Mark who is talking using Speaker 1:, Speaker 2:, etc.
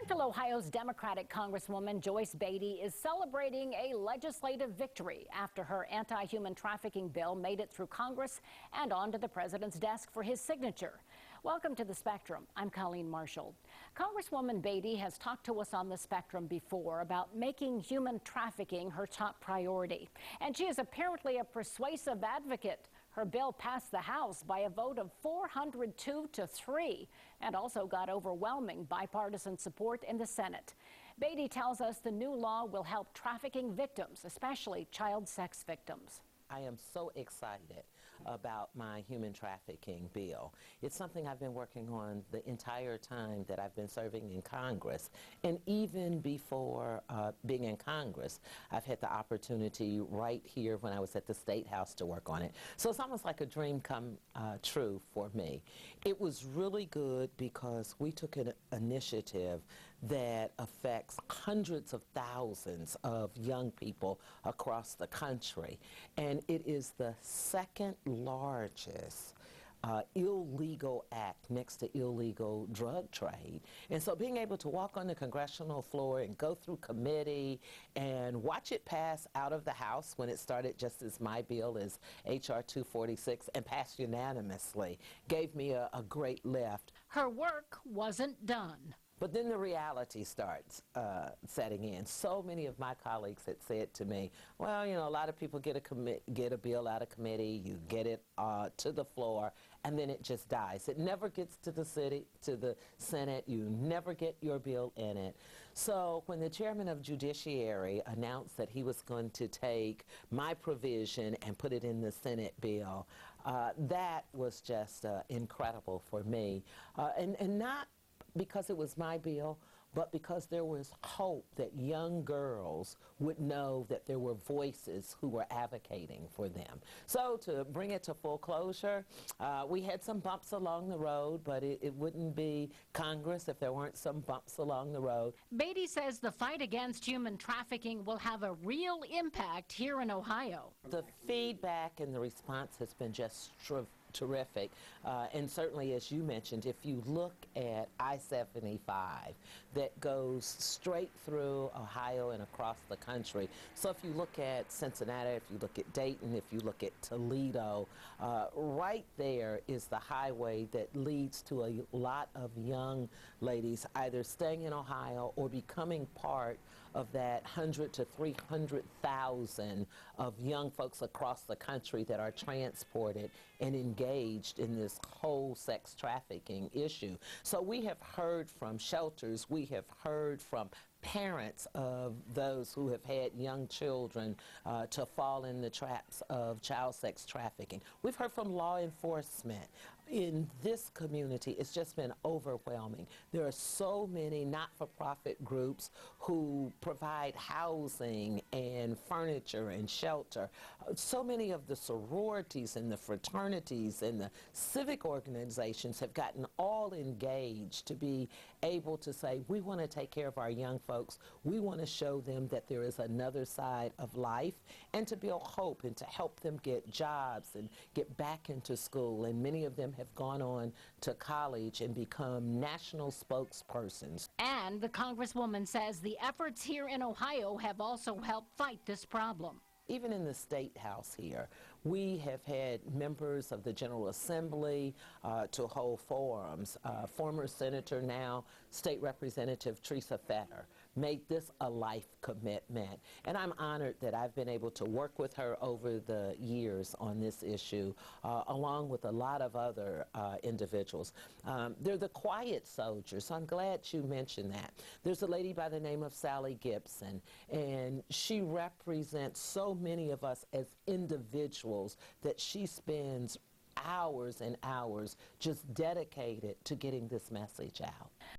Speaker 1: Central Ohio's Democratic Congresswoman Joyce Beatty is celebrating a legislative victory after her anti-human trafficking bill made it through Congress and onto the president's desk for his signature. Welcome to The Spectrum. I'm Colleen Marshall. Congresswoman Beatty has talked to us on The Spectrum before about making human trafficking her top priority. And she is apparently a persuasive advocate. Her bill passed the House by a vote of 402 to 3 and also got overwhelming bipartisan support in the Senate. Beatty tells us the new law will help trafficking victims, especially child sex victims.
Speaker 2: I am so excited about my human trafficking bill. It's something I've been working on the entire time that I've been serving in Congress. And even before being in Congress, I've had the opportunity right here when I was at the State House to work on it. So it's almost like a dream come true for me. It was really good because we took an initiative that affects hundreds of thousands of young people across the country. And it is the second largest illegal act next to illegal drug trade. And so being able to walk on the congressional floor and go through committee and watch it pass out of the House when it started just as my bill is H.R. 246 and passed unanimously gave me a great lift.
Speaker 1: Her work wasn't done.
Speaker 2: But then the reality starts setting in. So many of my colleagues had said to me, well, you know, a lot of people get a bill out of committee, you get it to the floor, and then it just dies. It never gets to the Senate. You never get your bill in it. So when the chairman of Judiciary announced that he was going to take my provision and put it in the Senate bill, that was just incredible for me. And not because it was my bill, but because there was hope that young girls would know that there were voices who were advocating for them. So to bring it to full closure, we had some bumps along the road, but it wouldn't be Congress if there weren't some bumps along the road.
Speaker 1: Beatty says the fight against human trafficking will have a real impact here in Ohio.
Speaker 2: The feedback and the response has been just terrific, and certainly, as you mentioned, if you look at I-75 that goes straight through Ohio and across the country. So if you look at Cincinnati, if you look at Dayton, if you look at Toledo, right there is the highway that leads to a lot of young ladies either staying in Ohio or becoming part of that 100 to 300,000 of young folks across the country that are transported and engaged in this whole sex trafficking issue. So we have heard from shelters, we have heard from parents of those who have had young children to fall in the traps of child sex trafficking. We've heard from law enforcement. In this community, it's just been overwhelming. There are so many not-for-profit groups who provide housing and furniture and shelter. So many of the sororities and the fraternities and the civic organizations have gotten all engaged to be able to say, we want to take care of our young folks. We want to show them that there is another side of life and to build hope and to help them get jobs and get back into school. And many of them have gone on to college and become national spokespersons.
Speaker 1: And the Congresswoman says the efforts here in Ohio have also helped fight this problem.
Speaker 2: Even in the State House here, we have had members of the General Assembly to hold forums. Former Senator, now State Representative Teresa Fetter, made this a life commitment. And I'm honored that I've been able to work with her over the years on this issue, along with a lot of other individuals. They're the quiet soldiers, so I'm glad you mentioned that. There's a lady by the name of Sally Gibson, and she represents so many of us as individuals that she spends hours and hours just dedicated to getting this message out.